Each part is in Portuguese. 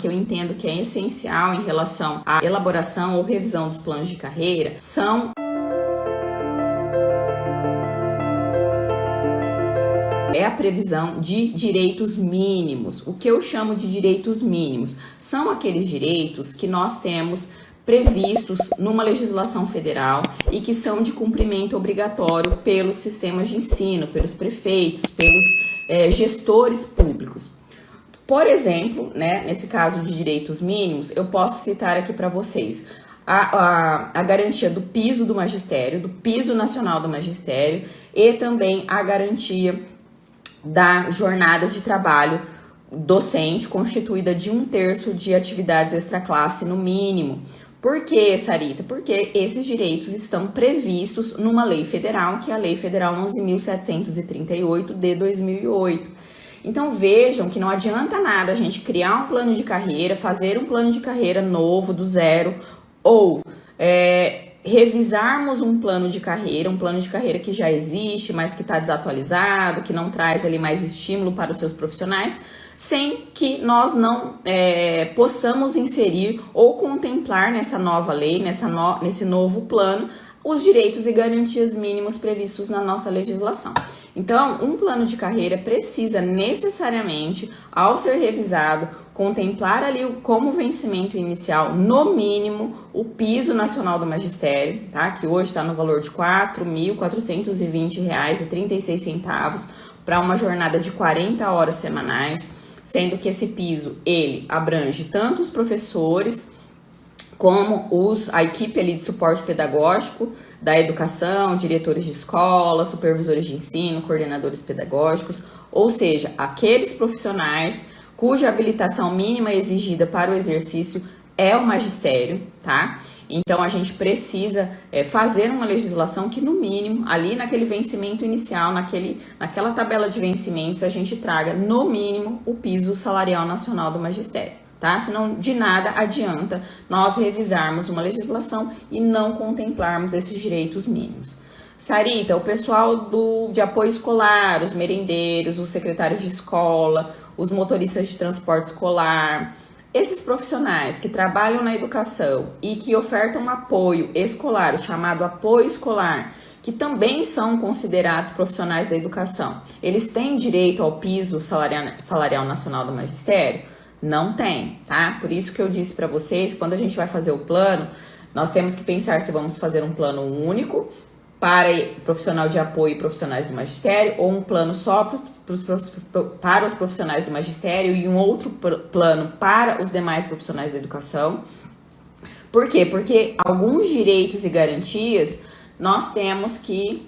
que eu entendo que é essencial em relação à elaboração ou revisão dos planos de carreira é a previsão de direitos mínimos. O que eu chamo de direitos mínimos são aqueles direitos que nós temos previstos numa legislação federal e que são de cumprimento obrigatório pelos sistemas de ensino, pelos prefeitos, pelos gestores públicos. Por exemplo, né, nesse caso de direitos mínimos, eu posso citar aqui para vocês a garantia do piso do magistério, do piso nacional do magistério e também a garantia da jornada de trabalho docente constituída de 1/3 de atividades extraclasse no mínimo. Por que, Sarita? Porque esses direitos estão previstos numa lei federal, que é a Lei Federal 11.738 de 2008. Então vejam que não adianta nada a gente criar um plano de carreira, fazer um plano de carreira novo, do zero, ou revisarmos um plano de carreira que já existe, mas que está desatualizado, que não traz ali mais estímulo para os seus profissionais, sem que nós não possamos inserir ou contemplar nessa nova lei, nesse novo plano, os direitos e garantias mínimos previstos na nossa legislação. Então, um plano de carreira precisa necessariamente, ao ser revisado, contemplar ali como vencimento inicial, no mínimo, o piso nacional do magistério, tá? Que hoje está no valor de R$ 4.420,36 para uma jornada de 40 horas semanais, sendo que esse piso, ele abrange tanto os professores como a equipe ali de suporte pedagógico da educação, diretores de escola, supervisores de ensino, coordenadores pedagógicos, ou seja, aqueles profissionais cuja habilitação mínima exigida para o exercício é o magistério, tá? Então a gente precisa fazer uma legislação que, no mínimo, ali naquele vencimento inicial, naquela tabela de vencimentos, a gente traga, no mínimo, o piso salarial nacional do magistério. Tá? Senão, de nada adianta nós revisarmos uma legislação e não contemplarmos esses direitos mínimos. Sarita, o pessoal de apoio escolar, os merendeiros, os secretários de escola, os motoristas de transporte escolar, esses profissionais que trabalham na educação e que ofertam apoio escolar, o chamado apoio escolar, que também são considerados profissionais da educação, eles têm direito ao piso salarial nacional do magistério? Não tem, tá? Por isso que eu disse para vocês, quando a gente vai fazer o plano, nós temos que pensar se vamos fazer um plano único para profissional de apoio e profissionais do magistério, ou um plano só para os profissionais do magistério e um outro plano para os demais profissionais da educação. Por quê? Porque alguns direitos e garantias nós temos que,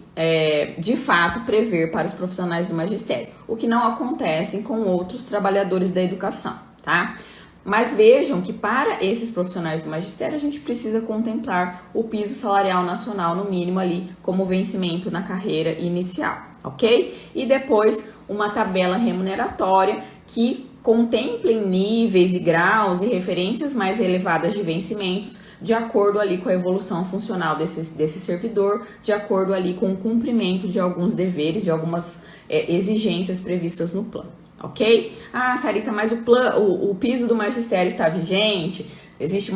de fato, prever para os profissionais do magistério, o que não acontece com outros trabalhadores da educação. Tá? Mas vejam que para esses profissionais do magistério a gente precisa contemplar o piso salarial nacional no mínimo ali como vencimento na carreira inicial, ok? E depois uma tabela remuneratória que contemple níveis e graus e referências mais elevadas de vencimentos de acordo ali com a evolução funcional desse servidor, de acordo ali com o cumprimento de alguns deveres, de algumas exigências previstas no plano. Ok? Ah, Sarita, mas o piso do magistério está vigente? Existe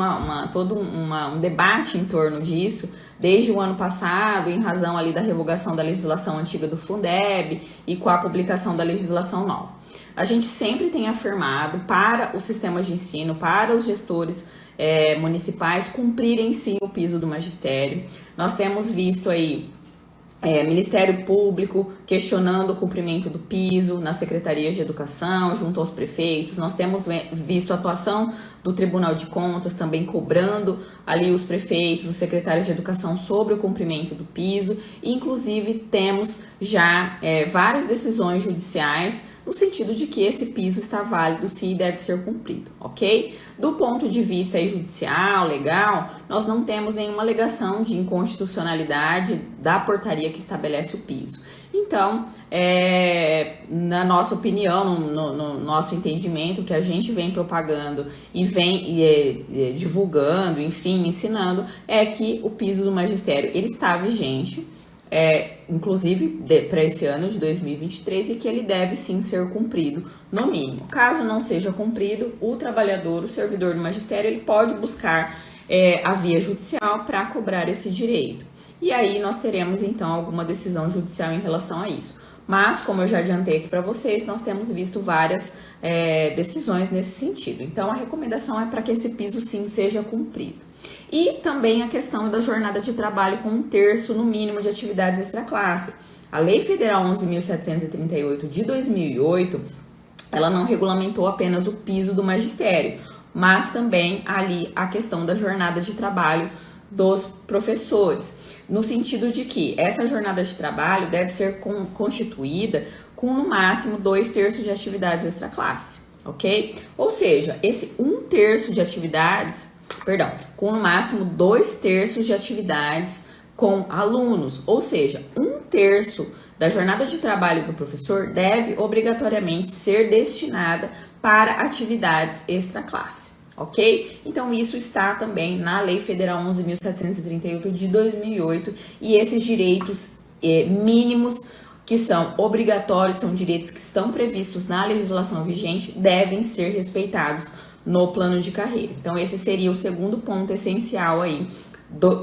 todo um debate em torno disso desde o ano passado, em razão ali da revogação da legislação antiga do Fundeb e com a publicação da legislação nova. A gente sempre tem afirmado para os sistemas de ensino, para os gestores municipais cumprirem sim o piso do magistério. Nós temos visto aí Ministério Público questionando o cumprimento do piso nas secretarias de educação, junto aos prefeitos. Nós temos visto a atuação do Tribunal de Contas também cobrando ali os prefeitos, os secretários de educação sobre o cumprimento do piso. Inclusive temos já várias decisões judiciais no sentido de que esse piso está válido sim e deve ser cumprido, ok? Do ponto de vista judicial, legal, nós não temos nenhuma alegação de inconstitucionalidade da portaria que estabelece o piso. Então, na nossa opinião, no nosso entendimento, que a gente vem propagando e vem divulgando, enfim, ensinando, é que o piso do magistério ele está vigente. inclusive para esse ano de 2023, e que ele deve sim ser cumprido no mínimo. Caso não seja cumprido, o trabalhador, o servidor do magistério, ele pode buscar a via judicial para cobrar esse direito. E aí nós teremos então alguma decisão judicial em relação a isso. Mas, como eu já adiantei aqui para vocês, nós temos visto várias decisões nesse sentido. Então, a recomendação é para que esse piso sim seja cumprido. E também a questão da jornada de trabalho com 1/3 no mínimo de atividades extraclasse. A Lei Federal 11.738 de 2008, ela não regulamentou apenas o piso do magistério, mas também ali a questão da jornada de trabalho dos professores, no sentido de que essa jornada de trabalho deve ser constituída com no máximo 2/3 de atividades extraclasse, ok? Ou seja, esse 1/3 de atividades, com no máximo 2/3 de atividades com alunos, ou seja, 1/3 da jornada de trabalho do professor deve obrigatoriamente ser destinada para atividades extraclasse. Ok? Então, isso está também na Lei Federal 11.738 de 2008 e esses direitos mínimos que são obrigatórios, são direitos que estão previstos na legislação vigente, devem ser respeitados no plano de carreira. Então, esse seria o segundo ponto essencial aí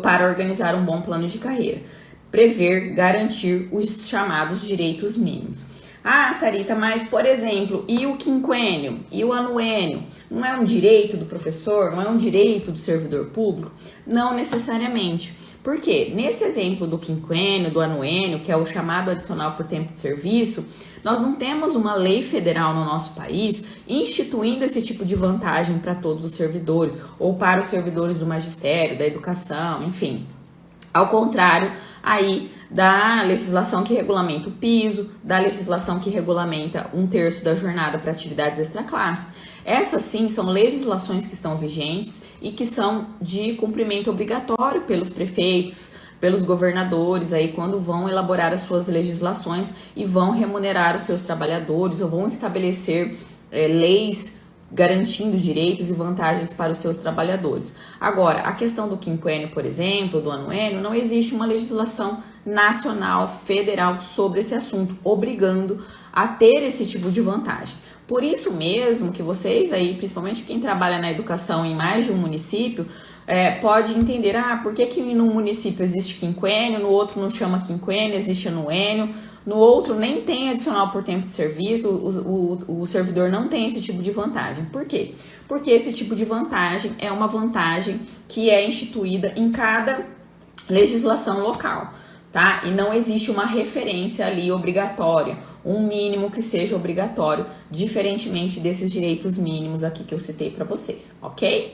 para organizar um bom plano de carreira. Prever, garantir os chamados direitos mínimos. Ah, Sarita, mas, por exemplo, e o quinquênio? E o anuênio? Não é um direito do professor? Não é um direito do servidor público? Não necessariamente. Por quê? Nesse exemplo do quinquênio, do anuênio, que é o chamado adicional por tempo de serviço, nós não temos uma lei federal no nosso país instituindo esse tipo de vantagem para todos os servidores, ou para os servidores do magistério, da educação, enfim. Ao contrário, aí da legislação que regulamenta o piso, da legislação que regulamenta 1/3 da jornada para atividades extraclasse. Essas sim são legislações que estão vigentes e que são de cumprimento obrigatório pelos prefeitos, pelos governadores aí quando vão elaborar as suas legislações e vão remunerar os seus trabalhadores ou vão estabelecer leis garantindo direitos e vantagens para os seus trabalhadores. Agora, a questão do quinquênio, por exemplo, do anuênio, não existe uma legislação nacional, federal sobre esse assunto, obrigando a ter esse tipo de vantagem. Por isso mesmo que vocês aí, principalmente quem trabalha na educação em mais de um município, pode entender, por que num município existe quinquênio, no outro não chama quinquênio, existe anuênio, no outro nem tem adicional por tempo de serviço, o servidor não tem esse tipo de vantagem. Por quê? Porque esse tipo de vantagem é uma vantagem que é instituída em cada legislação local, tá? E não existe uma referência ali obrigatória, um mínimo que seja obrigatório, diferentemente desses direitos mínimos aqui que eu citei para vocês, ok?